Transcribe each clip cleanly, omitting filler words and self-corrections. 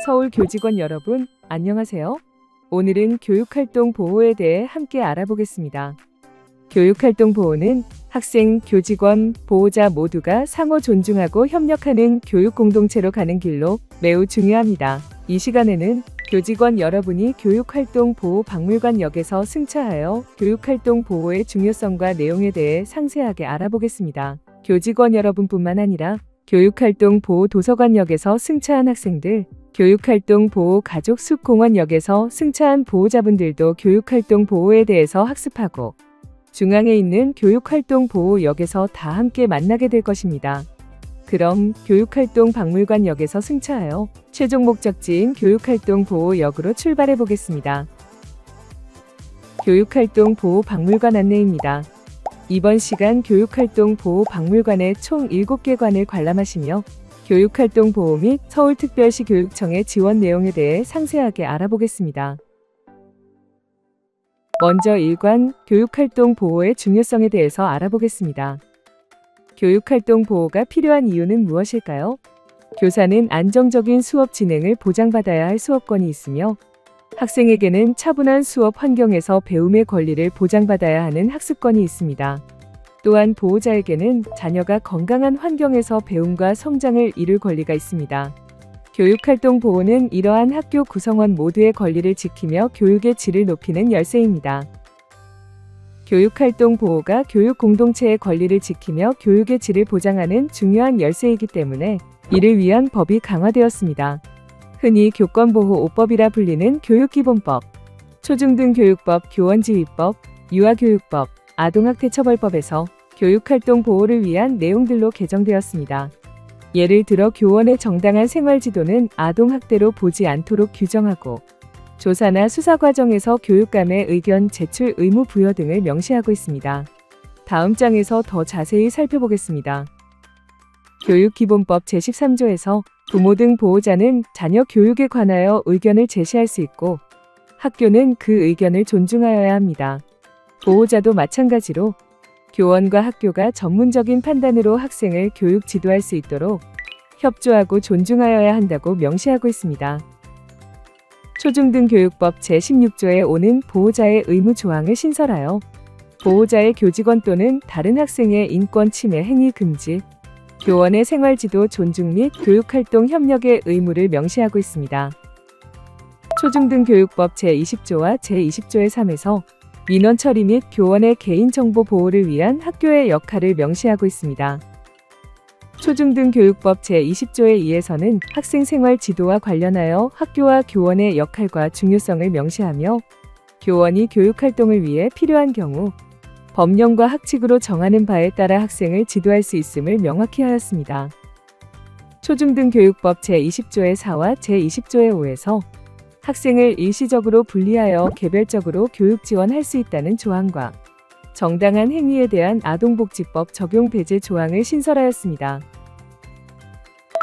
서울 교직원 여러분, 안녕하세요. 오늘은 교육활동 보호에 대해 함께 알아보겠습니다. 교육활동 보호는 학생, 교직원, 보호자 모두가 상호 존중하고 협력하는 교육 공동체로 가는 길로 매우 중요합니다. 이 시간에는 교직원 여러분이 교육활동 보호 박물관역에서 승차하여 교육활동 보호의 중요성과 내용에 대해 상세하게 알아보겠습니다. 교직원 여러분뿐만 아니라 교육활동 보호 도서관역에서 승차한 학생들, 교육활동 보호 가족 숲공원역에서 승차한 보호자분들도 교육활동 보호에 대해서 학습하고 중앙에 있는 교육활동 보호역에서 다 함께 만나게 될 것입니다. 그럼 교육활동 박물관역에서 승차하여 최종 목적지인 교육활동 보호역으로 출발해 보겠습니다. 교육활동 보호 박물관 안내입니다. 이번 시간 교육활동 보호 박물관의 총 7개 관을 관람하시며 교육활동 보호 및 서울특별시 교육청의 지원 내용에 대해 상세하게 알아보겠습니다. 먼저 1관 교육활동 보호의 중요성에 대해서 알아보겠습니다. 교육활동 보호가 필요한 이유는 무엇일까요? 교사는 안정적인 수업 진행을 보장받아야 할 수업권이 있으며 학생에게는 차분한 수업 환경에서 배움의 권리를 보장받아야 하는 학습권이 있습니다. 또한 보호자에게는 자녀가 건강한 환경에서 배움과 성장을 이룰 권리가 있습니다. 교육활동 보호는 이러한 학교 구성원 모두의 권리를 지키며 교육의 질을 높이는 열쇠입니다. 교육활동 보호가 교육 공동체의 권리를 지키며 교육의 질을 보장하는 중요한 열쇠이기 때문에 이를 위한 법이 강화되었습니다. 흔히 교권보호5법이라 불리는 교육기본법, 초중등교육법, 교원지휘법, 유아교육법, 아동학대처벌법에서 교육활동 보호를 위한 내용들로 개정되었습니다. 예를 들어 교원의 정당한 생활지도는 아동학대로 보지 않도록 규정하고 조사나 수사 과정에서 교육감의 의견 제출 의무 부여 등을 명시하고 있습니다. 다음 장에서 더 자세히 살펴보겠습니다. 교육기본법 제13조에서 부모 등 보호자는 자녀 교육에 관하여 의견을 제시할 수 있고 학교는 그 의견을 존중하여야 합니다. 보호자도 마찬가지로 교원과 학교가 전문적인 판단으로 학생을 교육 지도할 수 있도록 협조하고 존중하여야 한다고 명시하고 있습니다. 초중등교육법 제16조에 오는 보호자의 의무 조항을 신설하여 보호자의 교직원 또는 다른 학생의 인권 침해 행위 금지, 교원의 생활지도 존중 및 교육활동 협력의 의무를 명시하고 있습니다. 초중등교육법 제20조와 제20조의 3에서 민원 처리 및 교원의 개인정보 보호를 위한 학교의 역할을 명시하고 있습니다. 초중등교육법 제20조의 2에서는 학생 생활 지도와 관련하여 학교와 교원의 역할과 중요성을 명시하며 교원이 교육활동을 위해 필요한 경우 법령과 학칙으로 정하는 바에 따라 학생을 지도할 수 있음을 명확히 하였습니다. 초중등교육법 제20조의 4와 제20조의 5에서 학생을 일시적으로 분리하여 개별적으로 교육 지원할 수 있다는 조항과 정당한 행위에 대한 아동복지법 적용 배제 조항을 신설하였습니다.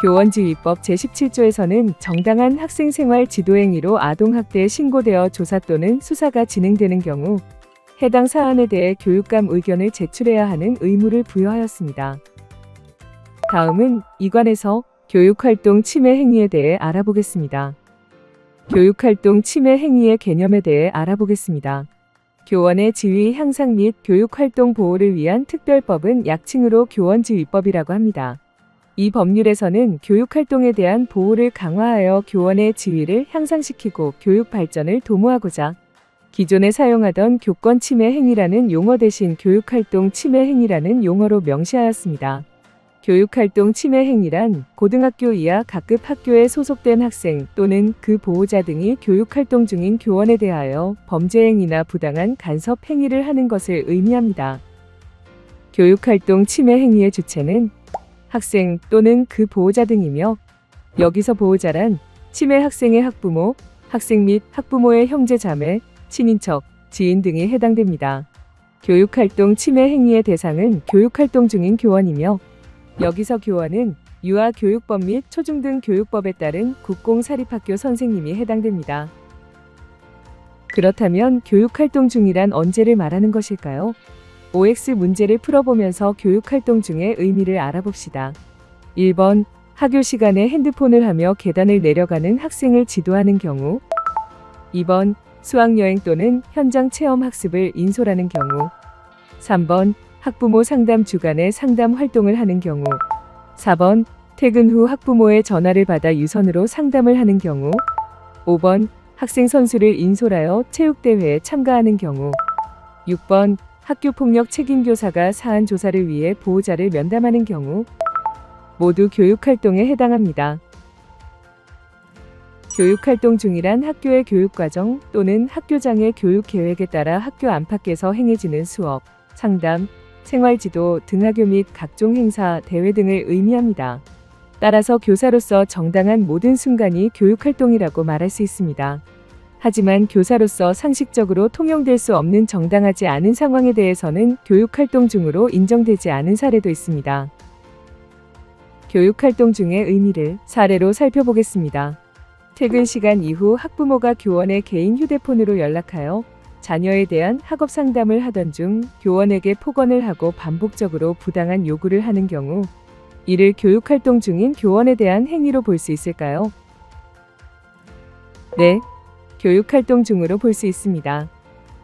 교원지휘법 제17조에서는 정당한 학생생활 지도행위로 아동학대에 신고되어 조사 또는 수사가 진행되는 경우 해당 사안에 대해 교육감 의견을 제출해야 하는 의무를 부여하였습니다. 다음은 이관에서 교육활동 침해 행위에 대해 알아보겠습니다. 교육활동 침해 행위의 개념에 대해 알아보겠습니다. 교원의 지위 향상 및 교육활동 보호를 위한 특별법은 약칭으로 교원지휘법이라고 합니다. 이 법률에서는 교육활동에 대한 보호를 강화하여 교원의 지위를 향상시키고 교육 발전을 도모하고자 기존에 사용하던 교권 침해 행위라는 용어 대신 교육활동 침해 행위라는 용어로 명시하였습니다. 교육활동 침해 행위란 고등학교 이하 각급 학교에 소속된 학생 또는 그 보호자 등이 교육활동 중인 교원에 대하여 범죄 행위나 부당한 간섭 행위를 하는 것을 의미합니다. 교육활동 침해 행위의 주체는 학생 또는 그 보호자 등이며 여기서 보호자란 침해 학생의 학부모, 학생 및 학부모의 형제 자매, 친인척, 지인 등이 해당됩니다. 교육활동 침해 행위의 대상은 교육활동 중인 교원이며 여기서 교원은 유아교육법 및 초중등교육법에 따른 국공사립학교 선생님이 해당됩니다. 그렇다면 교육활동 중이란 언제를 말하는 것일까요? OX 문제를 풀어보면서 교육활동 중의 의미를 알아봅시다. 1번 학교 시간에 핸드폰을 하며 계단을 내려가는 학생을 지도하는 경우. 2번 수학여행 또는 현장 체험 학습을 인솔하는 경우. 3번 학부모 상담 주간에 상담 활동을 하는 경우. 4번 퇴근 후 학부모의 전화를 받아 유선으로 상담을 하는 경우. 5번 학생 선수를 인솔하여 체육대회에 참가하는 경우. 6번 학교폭력 책임교사가 사안 조사를 위해 보호자를 면담하는 경우. 모두 교육활동에 해당합니다. 교육활동 중이란 학교의 교육과정 또는 학교장의 교육계획에 따라 학교 안팎에서 행해지는 수업, 상담, 생활지도, 등하교 및 각종 행사, 대회 등을 의미합니다. 따라서 교사로서 정당한 모든 순간이 교육활동이라고 말할 수 있습니다. 하지만 교사로서 상식적으로 통용될 수 없는 정당하지 않은 상황에 대해서는 교육활동 중으로 인정되지 않은 사례도 있습니다. 교육활동 중의 의미를 사례로 살펴보겠습니다. 퇴근 시간 이후 학부모가 교원의 개인 휴대폰으로 연락하여 자녀에 대한 학업 상담을 하던 중 교원에게 폭언을 하고 반복적으로 부당한 요구를 하는 경우, 이를 교육활동 중인 교원에 대한 행위로 볼 수 있을까요? 네, 교육활동 중으로 볼 수 있습니다.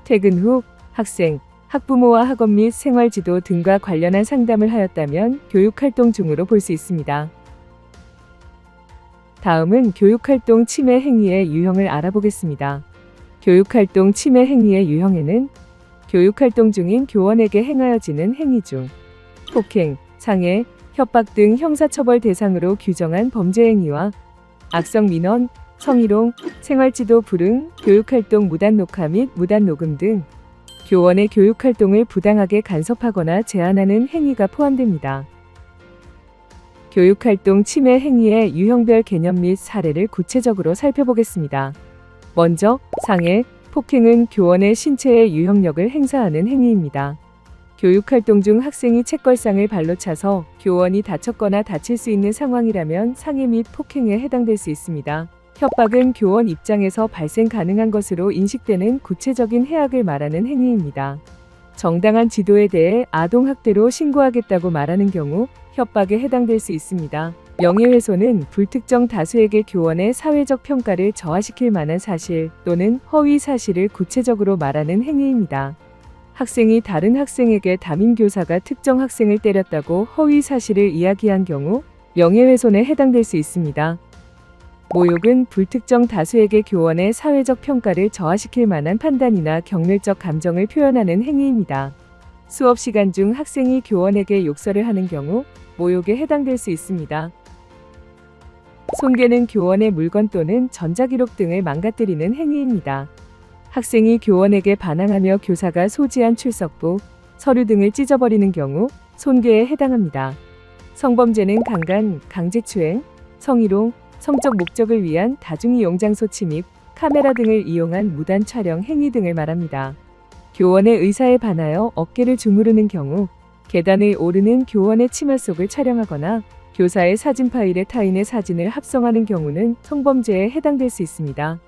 퇴근 후 학생, 학부모와 학업 및 생활지도 등과 관련한 상담을 하였다면 교육활동 중으로 볼 수 있습니다. 다음은 교육활동 침해 행위의 유형을 알아보겠습니다. 교육활동 침해 행위의 유형에는 교육활동 중인 교원에게 행하여지는 행위 중 폭행, 상해, 협박 등 형사처벌 대상으로 규정한 범죄 행위와 악성 민원, 성희롱, 생활지도 불응, 교육활동 무단 녹화 및 무단 녹음 등 교원의 교육활동을 부당하게 간섭하거나 제한하는 행위가 포함됩니다. 교육활동 침해 행위의 유형별 개념 및 사례를 구체적으로 살펴보겠습니다. 먼저 상해, 폭행은 교원의 신체의 유형력을 행사하는 행위입니다. 교육활동 중 학생이 책걸상을 발로 차서 교원이 다쳤거나 다칠 수 있는 상황이라면 상해 및 폭행에 해당될 수 있습니다. 협박은 교원 입장에서 발생 가능한 것으로 인식되는 구체적인 해악을 말하는 행위입니다. 정당한 지도에 대해 아동학대로 신고하겠다고 말하는 경우 협박에 해당될 수 있습니다. 명예훼손은 불특정 다수에게 교원의 사회적 평가를 저하시킬 만한 사실 또는 허위 사실을 구체적으로 말하는 행위입니다. 학생이 다른 학생에게 담임 교사가 특정 학생을 때렸다고 허위 사실을 이야기한 경우 명예훼손에 해당될 수 있습니다. 모욕은 불특정 다수에게 교원의 사회적 평가를 저하시킬 만한 판단이나 경멸적 감정을 표현하는 행위입니다. 수업 시간 중 학생이 교원에게 욕설을 하는 경우 모욕에 해당될 수 있습니다. 손괴는 교원의 물건 또는 전자기록 등을 망가뜨리는 행위입니다. 학생이 교원에게 반항하며 교사가 소지한 출석부, 서류 등을 찢어버리는 경우 손괴에 해당합니다. 성범죄는 강간, 강제추행, 성희롱, 성적 목적을 위한 다중이용 장소 침입, 카메라 등을 이용한 무단 촬영 행위 등을 말합니다. 교원의 의사에 반하여 어깨를 주무르는 경우, 계단을 오르는 교원의 치마 속을 촬영하거나 교사의 사진 파일에 타인의 사진을 합성하는 경우는 성범죄에 해당될 수 있습니다.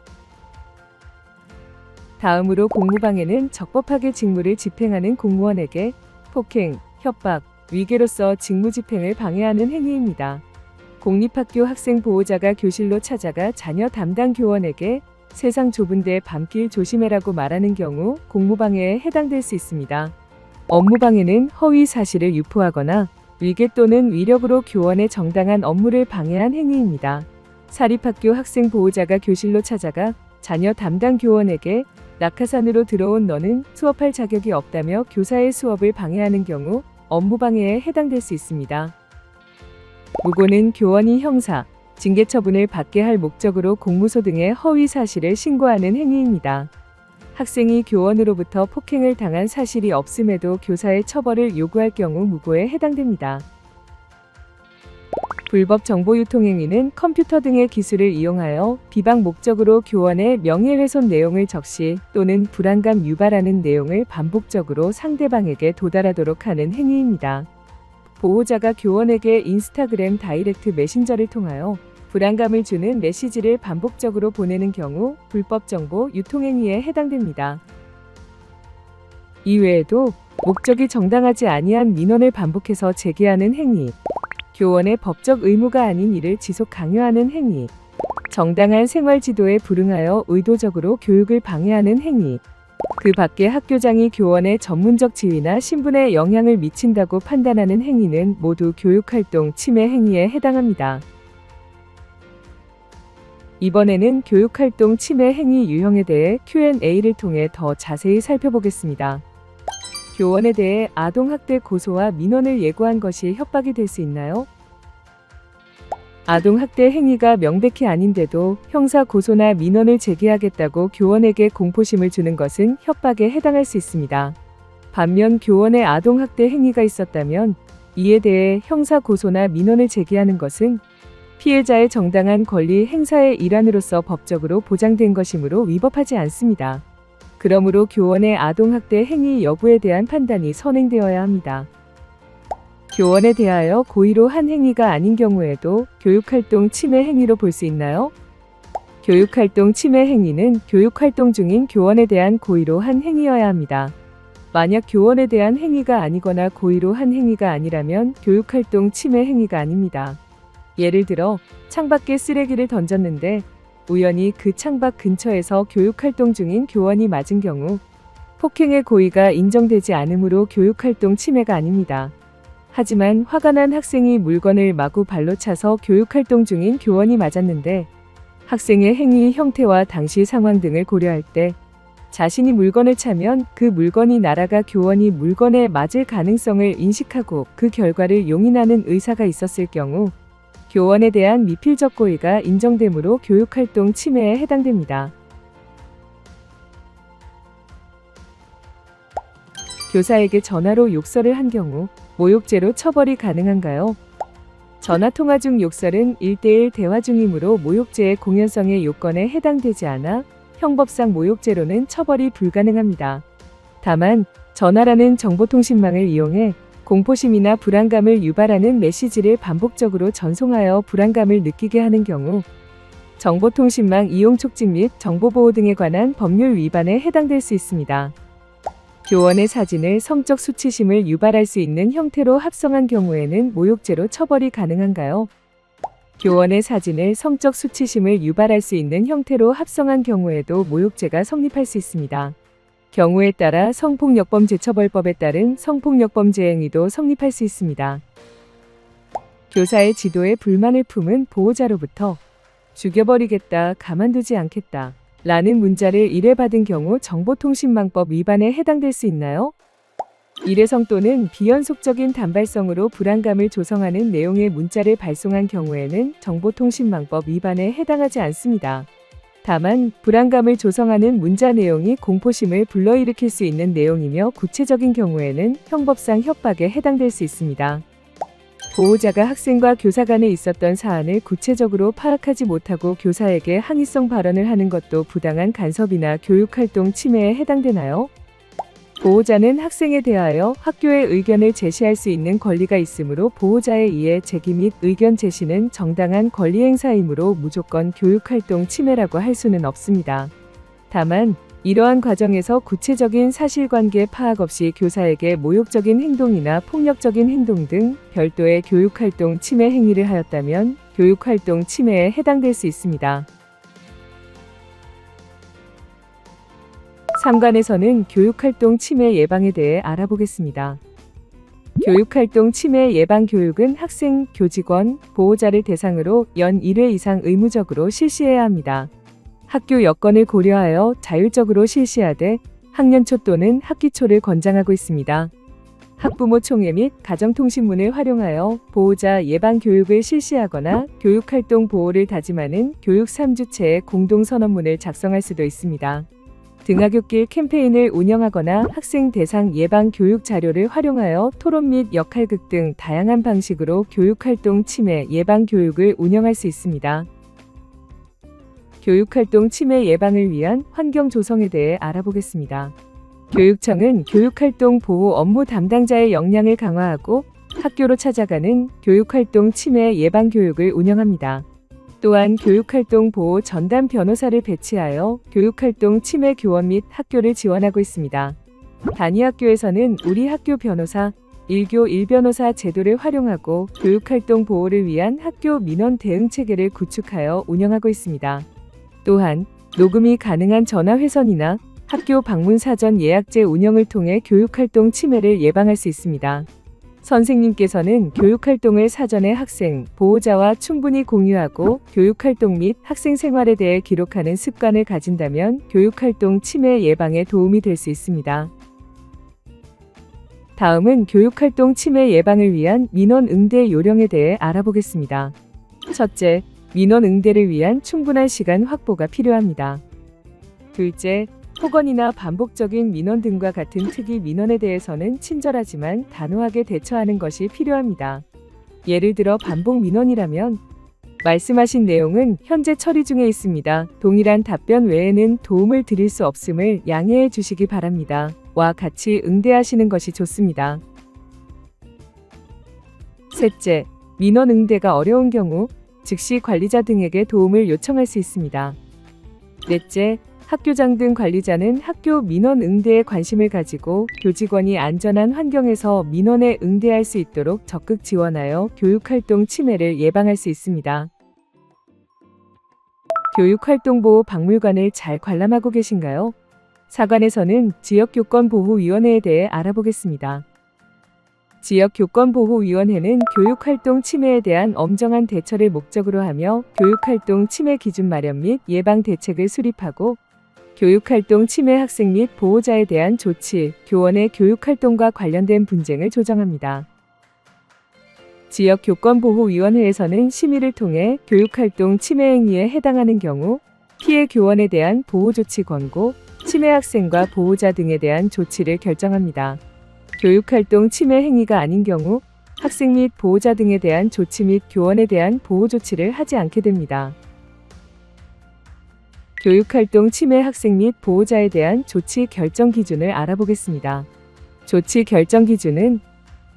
다음으로 공무방해는 적법하게 직무를 집행하는 공무원에게 폭행, 협박, 위계로서 직무집행을 방해하는 행위입니다. 공립학교 학생 보호자가 교실로 찾아가 자녀 담당 교원에게 세상 좁은데 밤길 조심해라고 말하는 경우 공무방해에 해당될 수 있습니다. 업무방해는 허위 사실을 유포하거나 위계 또는 위력으로 교원의 정당한 업무를 방해한 행위입니다. 사립학교 학생 보호자가 교실로 찾아가 자녀 담당 교원에게 낙하산으로 들어온 너는 수업할 자격이 없다며 교사의 수업을 방해하는 경우 업무방해에 해당될 수 있습니다. 무고는 교원이 형사, 징계 처분을 받게 할 목적으로 공무소 등의 허위 사실을 신고하는 행위입니다. 학생이 교원으로부터 폭행을 당한 사실이 없음에도 교사의 처벌을 요구할 경우 무고에 해당됩니다. 불법 정보 유통 행위는 컴퓨터 등의 기술을 이용하여 비방 목적으로 교원의 명예훼손 내용을 적시 또는 불안감 유발하는 내용을 반복적으로 상대방에게 도달하도록 하는 행위입니다. 보호자가 교원에게 인스타그램 다이렉트 메신저를 통하여 불안감을 주는 메시지를 반복적으로 보내는 경우 불법 정보 유통행위에 해당됩니다. 이외에도 목적이 정당하지 아니한 민원을 반복해서 제기하는 행위, 교원의 법적 의무가 아닌 이를 지속 강요하는 행위. 정당한 생활 지도에 불응하여 의도적으로 교육을 방해하는 행위. 그 밖에 학교장이 교원의 전문적 지위나 신분에 영향을 미친다고 판단하는 행위는 모두 교육활동 침해 행위에 해당합니다. 이번에는 교육활동 침해 행위 유형에 대해 Q&A를 통해 더 자세히 살펴보겠습니다. 교원에 대해 아동학대 고소와 민원을 예고한 것이 협박이 될 수 있나요? 아동학대 행위가 명백히 아닌데도 형사 고소나 민원을 제기하겠다고 교원에게 공포심을 주는 것은 협박에 해당할 수 있습니다. 반면 교원의 아동학대 행위가 있었다면 이에 대해 형사 고소나 민원을 제기하는 것은 피해자의 정당한 권리 행사의 일환으로서 법적으로 보장된 것이므로 위법하지 않습니다. 그러므로 교원의 아동학대 행위 여부에 대한 판단이 선행되어야 합니다. 교원에 대하여 고의로 한 행위가 아닌 경우에도 교육활동 침해 행위로 볼 수 있나요? 교육활동 침해 행위는 교육활동 중인 교원에 대한 고의로 한 행위여야 합니다. 만약 교원에 대한 행위가 아니거나 고의로 한 행위가 아니라면 교육활동 침해 행위가 아닙니다. 예를 들어 창밖에 쓰레기를 던졌는데 우연히 그 창밖 근처에서 교육활동 중인 교원이 맞은 경우 폭행의 고의가 인정되지 않으므로 교육활동 침해가 아닙니다. 하지만 화가 난 학생이 물건을 마구 발로 차서 교육활동 중인 교원이 맞았는데 학생의 행위 형태와 당시 상황 등을 고려할 때 자신이 물건을 차면 그 물건이 날아가 교원이 물건에 맞을 가능성을 인식하고 그 결과를 용인하는 의사가 있었을 경우 교원에 대한 미필적 고의가 인정되므로 교육활동 침해에 해당됩니다. 교사에게 전화로 욕설을 한 경우 모욕죄로 처벌이 가능한가요? 전화통화 중 욕설은 1:1 대화 중이므로 모욕죄의 공연성의 요건에 해당되지 않아 형법상 모욕죄로는 처벌이 불가능합니다. 다만 전화라는 정보통신망을 이용해 공포심이나 불안감을 유발하는 메시지를 반복적으로 전송하여 불안감을 느끼게 하는 경우 정보통신망 이용 촉진 및 정보보호 등에 관한 법률 위반에 해당될 수 있습니다. 교원의 사진을 성적 수치심을 유발할 수 있는 형태로 합성한 경우에는 모욕죄로 처벌이 가능한가요? 교원의 사진을 성적 수치심을 유발할 수 있는 형태로 합성한 경우에도 모욕죄가 성립할 수 있습니다. 경우에 따라 성폭력범재처벌법에 따른 성폭력범죄 행위도 성립할 수 있습니다. 교사의 지도에 불만을 품은 보호자로부터 죽여버리겠다, 가만두지 않겠다 라는 문자를 의뢰받은 경우 정보통신망법 위반에 해당될 수 있나요? 일회성 또는 비연속적인 단발성으로 불안감을 조성하는 내용의 문자를 발송한 경우에는 정보통신망법 위반에 해당하지 않습니다. 다만 불안감을 조성하는 문자 내용이 공포심을 불러일으킬 수 있는 내용이며 구체적인 경우에는 형법상 협박에 해당될 수 있습니다. 보호자가 학생과 교사 간에 있었던 사안을 구체적으로 파악하지 못하고 교사에게 항의성 발언을 하는 것도 부당한 간섭이나 교육활동 침해에 해당되나요? 보호자는 학생에 대하여 학교의 의견을 제시할 수 있는 권리가 있으므로 보호자의 이해, 제기 및 의견 제시는 정당한 권리 행사이므로 무조건 교육활동 침해라고 할 수는 없습니다. 다만 이러한 과정에서 구체적인 사실관계 파악 없이 교사에게 모욕적인 행동이나 폭력적인 행동 등 별도의 교육활동 침해 행위를 하였다면 교육활동 침해에 해당될 수 있습니다. 3관에서는 교육활동 침해 예방에 대해 알아보겠습니다. 교육활동 침해 예방 교육은 학생, 교직원, 보호자를 대상으로 연 1회 이상 의무적으로 실시해야 합니다. 학교 여건을 고려하여 자율적으로 실시하되 학년 초 또는 학기 초를 권장하고 있습니다. 학부모 총회 및 가정통신문을 활용하여 보호자 예방 교육을 실시하거나 교육활동 보호를 다짐하는 교육 3주체의 공동선언문을 작성할 수도 있습니다. 등하굣길 캠페인을 운영하거나 학생 대상 예방 교육 자료를 활용하여 토론 및 역할극 등 다양한 방식으로 교육활동 침해 예방 교육을 운영할 수 있습니다. 교육활동 침해 예방을 위한 환경 조성에 대해 알아보겠습니다. 교육청은 교육활동 보호 업무 담당자의 역량을 강화하고 학교로 찾아가는 교육활동 침해 예방 교육을 운영합니다. 또한 교육활동 보호 전담 변호사를 배치하여 교육활동 침해 교원 및 학교를 지원하고 있습니다. 단위 학교에서는 우리 학교 변호사, 1교 1변호사 제도를 활용하고 교육활동 보호를 위한 학교 민원 대응 체계를 구축하여 운영하고 있습니다. 또한 녹음이 가능한 전화 회선이나 학교 방문 사전 예약제 운영을 통해 교육활동 침해를 예방할 수 있습니다. 선생님께서는 교육활동을 사전에 학생, 보호자와 충분히 공유하고 교육활동 및 학생 생활에 대해 기록하는 습관을 가진다면 교육활동 침해 예방에 도움이 될 수 있습니다. 다음은 교육활동 침해 예방을 위한 민원 응대 요령에 대해 알아보겠습니다. 첫째, 민원 응대를 위한 충분한 시간 확보가 필요합니다. 둘째, 폭언이나 반복적인 민원 등과 같은 특이 민원에 대해서는 친절하지만 단호하게 대처하는 것이 필요합니다. 예를 들어 반복 민원이라면 말씀하신 내용은 현재 처리 중에 있습니다. 동일한 답변 외에는 도움을 드릴 수 없음을 양해해 주시기 바랍니다. 와 같이 응대하시는 것이 좋습니다. 셋째, 민원 응대가 어려운 경우 즉시 관리자 등에게 도움을 요청할 수 있습니다. 넷째, 학교장 등 관리자는 학교 민원 응대에 관심을 가지고 교직원이 안전한 환경에서 민원에 응대할 수 있도록 적극 지원하여 교육활동 침해를 예방할 수 있습니다. 교육활동보호 박물관을 잘 관람하고 계신가요? 사관에서는 지역교권보호위원회에 대해 알아보겠습니다. 지역교권보호위원회는 교육활동 침해에 대한 엄정한 대처를 목적으로 하며 교육활동 침해 기준 마련 및 예방 대책을 수립하고 교육활동 침해 학생 및 보호자에 대한 조치, 교원의 교육활동과 관련된 분쟁을 조정합니다. 지역교권보호위원회에서는 심의를 통해 교육활동 침해 행위에 해당하는 경우 피해 교원에 대한 보호조치 권고, 침해 학생과 보호자 등에 대한 조치를 결정합니다. 교육활동 침해 행위가 아닌 경우 학생 및 보호자 등에 대한 조치 및 교원에 대한 보호 조치를 하지 않게 됩니다. 교육활동 침해 학생 및 보호자에 대한 조치 결정 기준을 알아보겠습니다. 조치 결정 기준은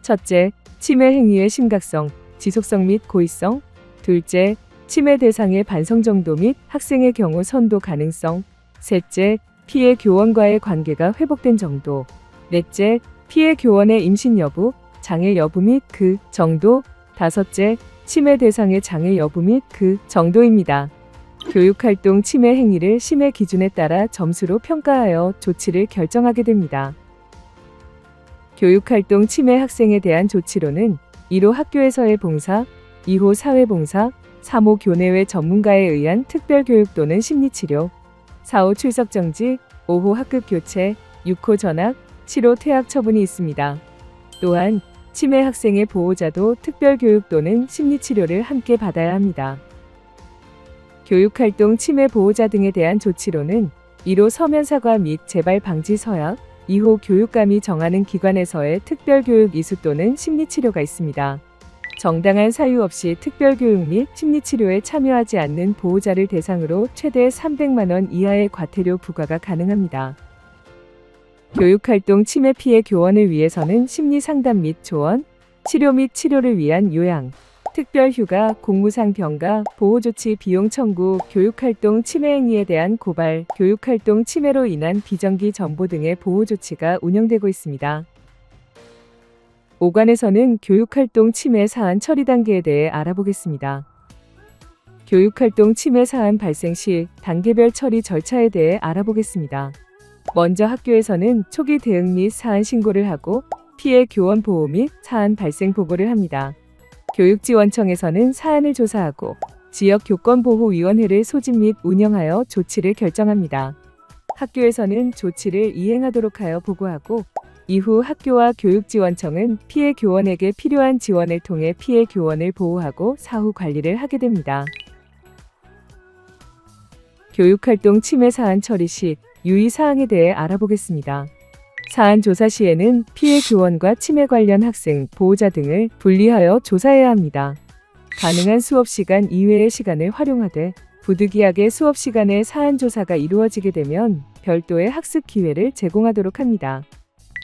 첫째, 침해 행위의 심각성, 지속성 및 고의성. 둘째, 침해 대상의 반성 정도 및 학생의 경우 선도 가능성. 셋째, 피해 교원과의 관계가 회복된 정도. 넷째, 피해 교원의 임신 여부, 장애 여부 및 그 정도. 다섯째, 침해 대상의 장애 여부 및 그 정도입니다. 교육활동 침해 행위를 심해 기준에 따라 점수로 평가하여 조치를 결정하게 됩니다. 교육활동 침해 학생에 대한 조치로는 1호 학교에서의 봉사, 2호 사회봉사, 3호 교내외 전문가에 의한 특별교육 또는 심리치료, 4호 출석 정지, 5호 학급 교체, 6호 전학, 7호 퇴학 처분이 있습니다. 또한 침해 학생의 보호자도 특별교육 또는 심리치료를 함께 받아야 합니다. 교육활동 침해 보호자 등에 대한 조치로는 1호 서면 사과 및 재발 방지 서약, 2호 교육감이 정하는 기관에서의 특별교육 이수 또는 심리치료가 있습니다. 정당한 사유 없이 특별교육 및 심리치료에 참여하지 않는 보호자를 대상으로 최대 300만 원 이하의 과태료 부과가 가능합니다. 교육활동 침해 피해 교원을 위해서는 심리상담 및 조언, 치료 및 치료를 위한 요양, 특별휴가, 공무상 병가, 보호조치 비용 청구, 교육활동 침해 행위에 대한 고발, 교육활동 침해로 인한 비정기 정보 등의 보호조치가 운영되고 있습니다. 5관에서는 교육활동 침해 사안 처리 단계에 대해 알아보겠습니다. 교육활동 침해 사안 발생 시 단계별 처리 절차에 대해 알아보겠습니다. 먼저 학교에서는 초기 대응 및 사안 신고를 하고 피해 교원 보호 및 사안 발생 보고를 합니다. 교육지원청에서는 사안을 조사하고 지역교권보호위원회를 소집 및 운영하여 조치를 결정합니다. 학교에서는 조치를 이행하도록 하여 보고하고 이후 학교와 교육지원청은 피해 교원에게 필요한 지원을 통해 피해 교원을 보호하고 사후 관리를 하게 됩니다. 교육활동 침해 사안 처리 시 유의사항에 대해 알아보겠습니다. 사안 조사 시에는 피해 교원과 침해 관련 학생, 보호자 등을 분리하여 조사해야 합니다. 가능한 수업 시간 이외의 시간을 활용하되 부득이하게 수업 시간에 사안 조사가 이루어지게 되면 별도의 학습 기회를 제공하도록 합니다.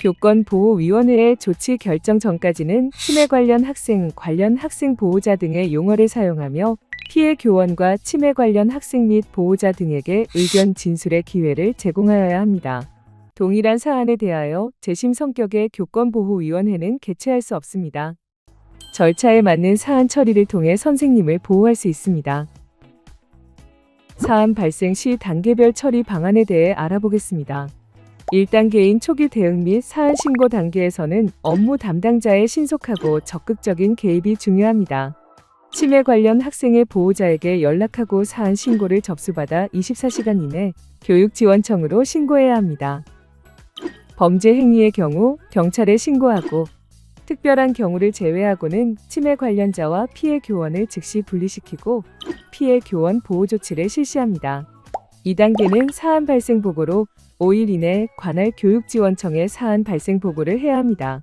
교권보호위원회의 조치 결정 전까지는 침해 관련 학생 보호자 등의 용어를 사용하며 피해 교원과 침해 관련 학생 및 보호자 등에게 의견 진술의 기회를 제공하여야 합니다. 동일한 사안에 대하여 재심 성격의 교권보호위원회는 개최할 수 없습니다. 절차에 맞는 사안 처리를 통해 선생님을 보호할 수 있습니다. 사안 발생 시 단계별 처리 방안에 대해 알아보겠습니다. 1단계인 초기 대응 및 사안 신고 단계에서는 업무 담당자의 신속하고 적극적인 개입이 중요합니다. 침해 관련 학생의 보호자에게 연락하고 사안 신고를 접수받아 24시간 이내 교육지원청으로 신고해야 합니다. 범죄 행위의 경우 경찰에 신고하고 특별한 경우를 제외하고는 침해 관련자와 피해 교원을 즉시 분리시키고 피해 교원 보호 조치를 실시합니다. 2단계는 사안 발생 보고로 5일 이내 관할 교육지원청에 사안 발생 보고를 해야 합니다.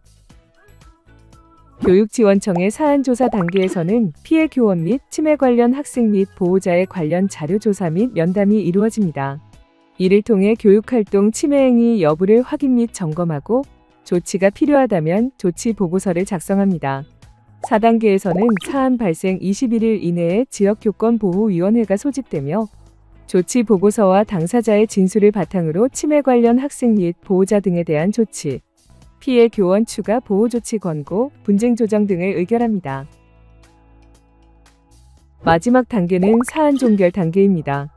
교육지원청의 사안 조사 단계에서는 피해 교원 및 침해 관련 학생 및 보호자의 관련 자료 조사 및 면담이 이루어집니다. 이를 통해 교육활동 침해 행위 여부를 확인 및 점검하고 조치가 필요하다면 조치 보고서를 작성합니다. 4단계에서는 사안 발생 21일 이내에 지역교권보호위원회가 소집되며 조치 보고서와 당사자의 진술을 바탕으로 침해 관련 학생 및 보호자 등에 대한 조치, 피해 교원 추가 보호 조치 권고, 분쟁 조정 등을 의결합니다. 마지막 단계는 사안 종결 단계입니다.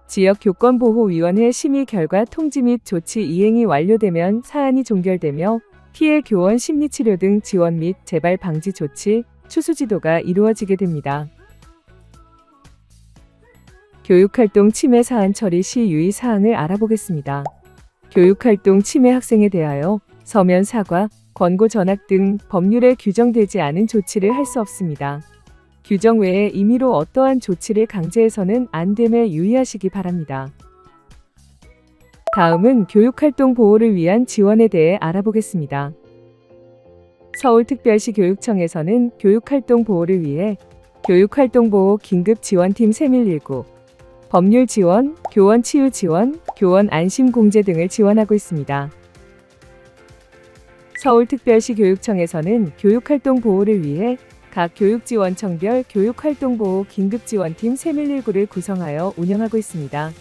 지역교권보호위원회 심의 결과 통지 및 조치 이행이 완료되면 사안이 종결되며 피해 교원 심리치료 등 지원 및 재발 방지 조치, 추수 지도가 이루어지게 됩니다. 교육활동 침해 사안 처리 시 유의 사항을 알아보겠습니다. 교육활동 침해 학생에 대하여 서면 사과, 권고 전학 등 법률에 규정되지 않은 조치를 할 수 없습니다. 규정 외에 임의로 어떠한 조치를 강제해서는 안 됨에 유의하시기 바랍니다. 다음은 교육활동 보호를 위한 지원에 대해 알아보겠습니다. 서울특별시 교육청에서는 교육활동 보호를 위해 교육활동보호 긴급지원팀 3119, 법률지원, 교원 치유지원, 교원 안심공제 등을 지원하고 있습니다. 서울특별시 교육청에서는 교육활동 보호를 위해 각 교육지원청별 교육활동보호 긴급지원팀 3119를 구성하여 운영하고 있습니다.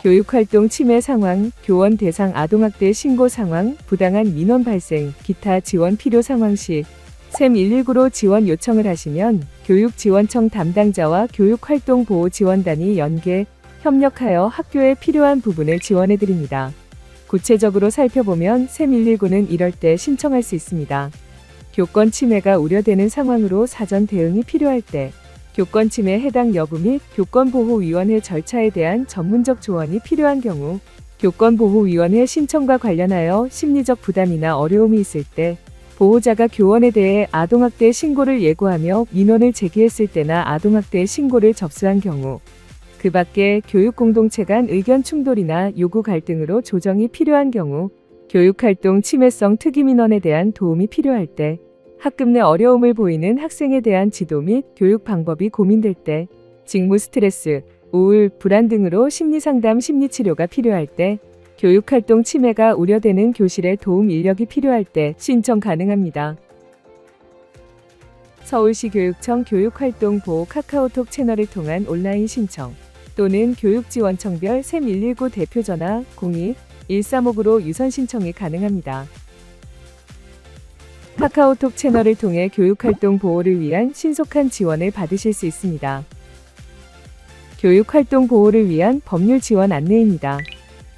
교육활동 침해 상황, 교원 대상 아동학대 신고 상황, 부당한 민원 발생, 기타 지원 필요 상황 시 샘 119로 지원 요청을 하시면 교육지원청 담당자와 교육활동보호지원단이 연계, 협력하여 학교에 필요한 부분을 지원해드립니다. 구체적으로 살펴보면 샘 119는 이럴 때 신청할 수 있습니다. 교권 침해가 우려되는 상황으로 사전 대응이 필요할 때, 교권 침해 해당 여부 및 교권보호위원회 절차에 대한 전문적 조언이 필요한 경우, 교권보호위원회 신청과 관련하여 심리적 부담이나 어려움이 있을 때, 보호자가 교원에 대해 아동학대 신고를 예고하며 민원을 제기했을 때나 아동학대 신고를 접수한 경우, 그 밖에 교육공동체 간 의견 충돌이나 요구 갈등으로 조정이 필요한 경우, 교육활동 침해성 특이민원에 대한 도움이 필요할 때, 학급 내 어려움을 보이는 학생에 대한 지도 및 교육 방법이 고민될 때, 직무 스트레스, 우울, 불안 등으로 심리상담 심리치료가 필요할 때, 교육활동 침해가 우려되는 교실에 도움 인력이 필요할 때 신청 가능합니다. 서울시 교육청 교육활동보호 카카오톡 채널을 통한 온라인 신청 또는 교육지원청별 샘 119 대표전화 02-1359로 유선 신청이 가능합니다. 카카오톡 채널을 통해 교육활동 보호를 위한 신속한 지원을 받으실 수 있습니다. 교육활동 보호를 위한 법률 지원 안내입니다.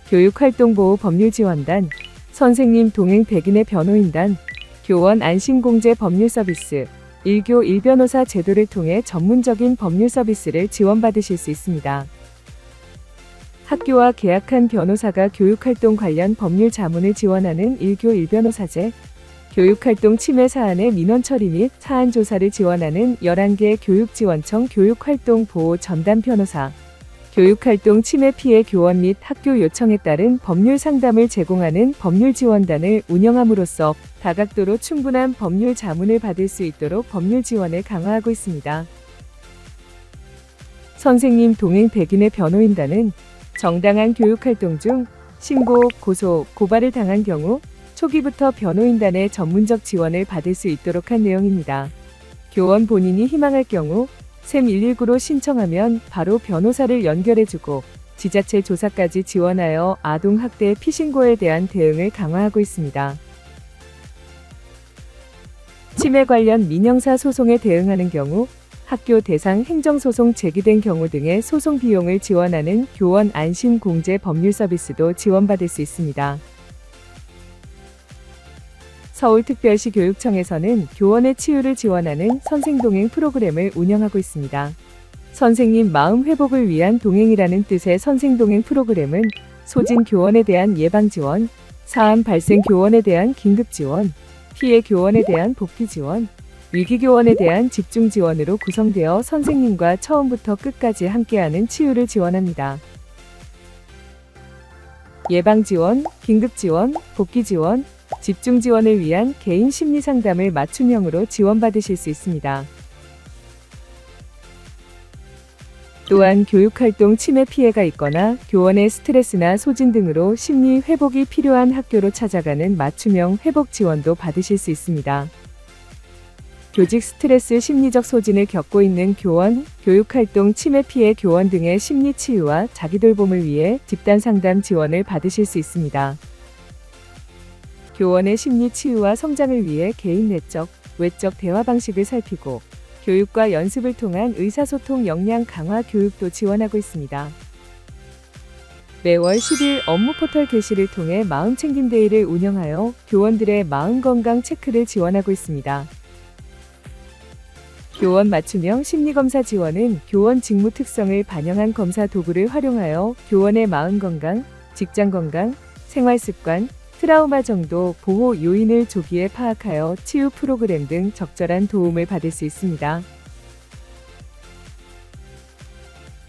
교육활동보호 법률지원단, 선생님 동행 백인의 변호인단, 교원 안심공제 법률 서비스, 1교 1변호사 제도를 통해 전문적인 법률 서비스를 지원받으실 수 있습니다. 학교와 계약한 변호사가 교육활동 관련 법률 자문을 지원하는 1교 1변호사제, 교육활동 침해 사안의 민원 처리 및 사안 조사를 지원하는 11개 교육지원청 교육활동 보호 전담 변호사, 교육활동 침해 피해 교원 및 학교 요청에 따른 법률 상담을 제공하는 법률지원단을 운영함으로써 다각도로 충분한 법률 자문을 받을 수 있도록 법률 지원을 강화하고 있습니다. 선생님 동행 백인의 변호인단은 정당한 교육활동 중 신고, 고소, 고발을 당한 경우 초기부터 변호인단의 전문적 지원을 받을 수 있도록 한 내용입니다. 교원 본인이 희망할 경우 샘 119로 신청하면 바로 변호사를 연결해주고 지자체 조사까지 지원하여 아동학대 피신고에 대한 대응을 강화하고 있습니다. 치매 관련 민형사 소송에 대응하는 경우 학교 대상 행정소송 제기된 경우 등의 소송 비용을 지원하는 교원 안심공제 법률 서비스도 지원받을 수 있습니다. 서울특별시 교육청에서는 교원의 치유를 지원하는 선생동행 프로그램을 운영하고 있습니다. 선생님 마음 회복을 위한 동행이라는 뜻의 선생동행 프로그램은 소진 교원에 대한 예방 지원, 사안 발생 교원에 대한 긴급 지원, 피해 교원에 대한 복귀 지원, 위기 교원에 대한 집중 지원으로 구성되어 선생님과 처음부터 끝까지 함께하는 치유를 지원합니다. 예방 지원, 긴급 지원, 복귀 지원, 집중 지원을 위한 개인 심리 상담을 맞춤형으로 지원받으실 수 있습니다. 또한 교육활동 침해 피해가 있거나 교원의 스트레스나 소진 등으로 심리 회복이 필요한 학교로 찾아가는 맞춤형 회복 지원도 받으실 수 있습니다. 교직 스트레스 심리적 소진을 겪고 있는 교원, 교육활동 침해 피해 교원 등의 심리 치유와 자기돌봄을 위해 집단 상담 지원을 받으실 수 있습니다. 교원의 심리 치유와 성장을 위해 개인 내적, 외적 대화 방식을 살피고 교육과 연습을 통한 의사소통 역량 강화 교육도 지원하고 있습니다. 매월 10일 업무 포털 게시를 통해 마음챙김 데이를 운영하여 교원들의 마음 건강 체크를 지원하고 있습니다. 교원 맞춤형 심리검사 지원은 교원 직무 특성을 반영한 검사 도구를 활용하여 교원의 마음 건강, 직장 건강, 생활 습관, 트라우마 정도 보호 요인을 조기에 파악하여 치유 프로그램 등 적절한 도움을 받을 수 있습니다.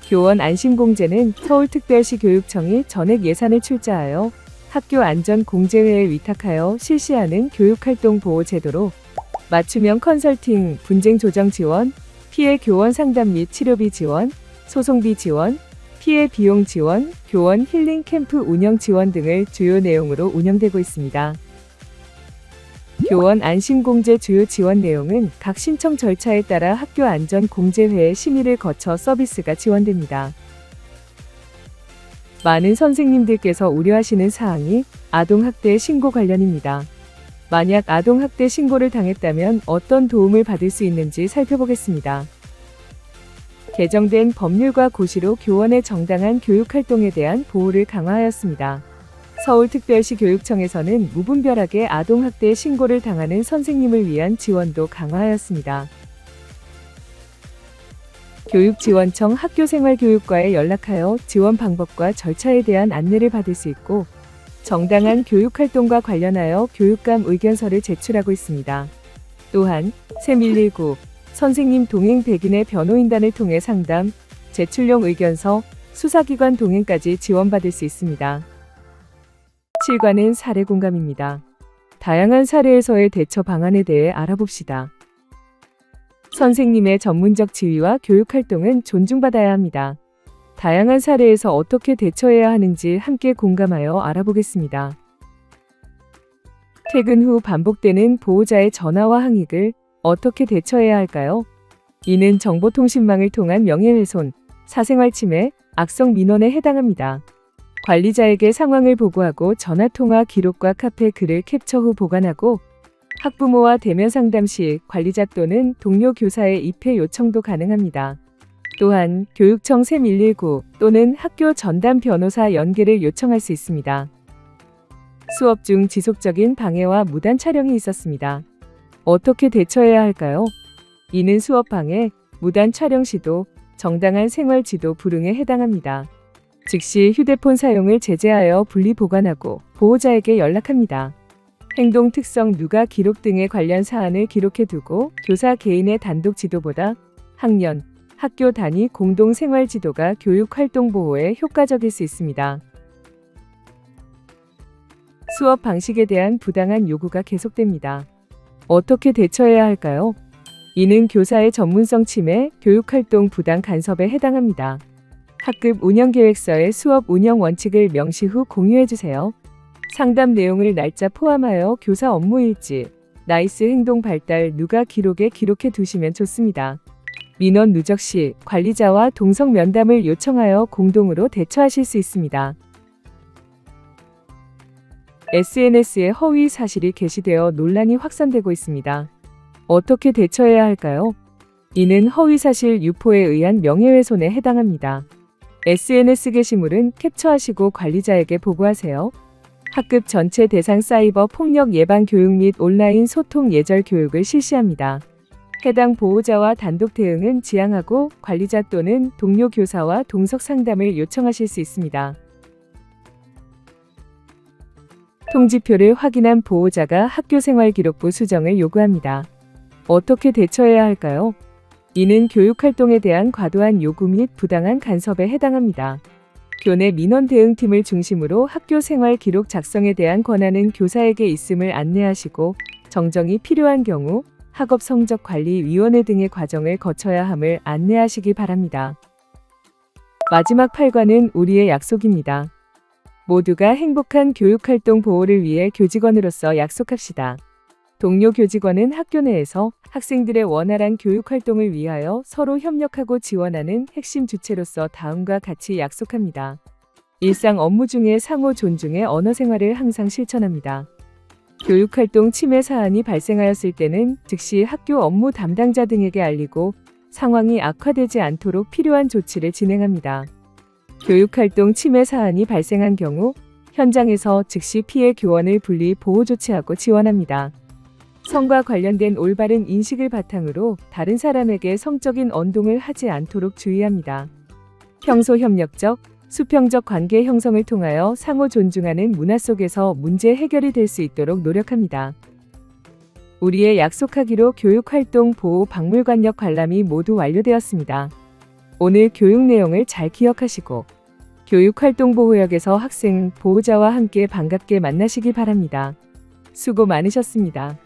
교원 안심공제는 서울특별시 교육청이 전액 예산을 출자하여 학교안전공제회에 위탁하여 실시하는 교육활동 보호 제도로 맞춤형 컨설팅, 분쟁 조정 지원, 피해 교원 상담 및 치료비 지원, 소송비 지원, 피해 비용 지원, 교원 힐링 캠프 운영 지원 등을 주요 내용으로 운영되고 있습니다. 교원 안심공제 주요 지원 내용은 각 신청 절차에 따라 학교안전공제회의 심의를 거쳐 서비스가 지원됩니다. 많은 선생님들께서 우려하시는 사항이 아동학대 신고 관련입니다. 만약 아동학대 신고를 당했다면 어떤 도움을 받을 수 있는지 살펴보겠습니다. 개정된 법률과 고시로 교원의 정당한 교육활동에 대한 보호를 강화하였습니다. 서울특별시 교육청에서는 무분별하게 아동학대 신고를 당하는 선생님을 위한 지원도 강화하였습니다. 교육지원청 학교생활교육과에 연락하여 지원 방법과 절차에 대한 안내를 받을 수 있고 정당한 교육활동과 관련하여 교육감 의견서를 제출하고 있습니다. 또한 샘119 선생님 동행 백인의 변호인단을 통해 상담, 제출용 의견서, 수사기관 동행까지 지원받을 수 있습니다. 7과는 사례 공감입니다. 다양한 사례에서의 대처 방안에 대해 알아봅시다. 선생님의 전문적 지휘와 교육활동은 존중받아야 합니다. 다양한 사례에서 어떻게 대처해야 하는지 함께 공감하여 알아보겠습니다. 퇴근 후 반복되는 보호자의 전화와 항의를 어떻게 대처해야 할까요? 이는 정보통신망을 통한 명예훼손, 사생활 침해, 악성 민원에 해당합니다. 관리자에게 상황을 보고하고 전화통화 기록과 카페 글을 캡처 후 보관하고 학부모와 대면 상담 시 관리자 또는 동료 교사의 입회 요청도 가능합니다. 또한 교육청 샘119 또는 학교 전담 변호사 연계를 요청할 수 있습니다. 수업 중 지속적인 방해와 무단 촬영이 있었습니다. 어떻게 대처해야 할까요? 이는 수업 방해, 무단 촬영 시도, 정당한 생활 지도 불응에 해당합니다. 즉시 휴대폰 사용을 제재하여 분리 보관하고 보호자에게 연락합니다. 행동 특성 누가 기록 등의 관련 사안을 기록해 두고 교사 개인의 단독 지도보다 학년, 학교 단위 공동 생활 지도가 교육 활동 보호에 효과적일 수 있습니다. 수업 방식에 대한 부당한 요구가 계속됩니다. 어떻게 대처해야 할까요? 이는 교사의 전문성 침해, 교육활동 부당 간섭에 해당합니다. 학급 운영계획서에 수업 운영 원칙을 명시 후 공유해주세요. 상담 내용을 날짜 포함하여 교사 업무 일지, 나이스 행동 발달 누가 기록에 기록해 두시면 좋습니다. 민원 누적 시 관리자와 동석 면담을 요청하여 공동으로 대처하실 수 있습니다. SNS에 허위 사실이 게시되어 논란이 확산되고 있습니다. 어떻게 대처해야 할까요? 이는 허위사실 유포에 의한 명예훼손에 해당합니다. SNS 게시물은 캡처하시고 관리자에게 보고하세요. 학급 전체 대상 사이버 폭력 예방 교육 및 온라인 소통 예절 교육을 실시합니다. 해당 보호자와 단독 대응은 지양하고 관리자 또는 동료 교사와 동석 상담을 요청하실 수 있습니다. 통지표를 확인한 보호자가 학교생활기록부 수정을 요구합니다. 어떻게 대처해야 할까요? 이는 교육활동에 대한 과도한 요구 및 부당한 간섭에 해당합니다. 교내 민원 대응팀을 중심으로 학교생활 기록 작성에 대한 권한은 교사에게 있음을 안내하시고 정정이 필요한 경우 학업성적관리위원회 등의 과정을 거쳐야 함을 안내하시기 바랍니다. 마지막 8과는 우리의 약속입니다. 모두가 행복한 교육활동 보호를 위해 교직원으로서 약속합시다. 동료 교직원은 학교 내에서 학생들의 원활한 교육활동을 위하여 서로 협력하고 지원하는 핵심 주체로서 다음과 같이 약속합니다. 일상 업무 중에 상호 존중의 언어 생활을 항상 실천합니다. 교육활동 침해 사안이 발생하였을 때는 즉시 학교 업무 담당자 등에게 알리고 상황이 악화되지 않도록 필요한 조치를 진행합니다. 교육활동 침해 사안이 발생한 경우 현장에서 즉시 피해 교원을 분리 보호 조치하고 지원합니다. 성과 관련된 올바른 인식을 바탕으로 다른 사람에게 성적인 언동을 하지 않도록 주의합니다. 평소 협력적, 수평적 관계 형성을 통하여 상호 존중하는 문화 속에서 문제 해결이 될 수 있도록 노력합니다. 우리의 약속하기로 교육활동 보호 박물관역 관람이 모두 완료되었습니다. 오늘 교육 내용을 잘 기억하시고 교육활동보호역에서 학생, 보호자와 함께 반갑게 만나시기 바랍니다. 수고 많으셨습니다.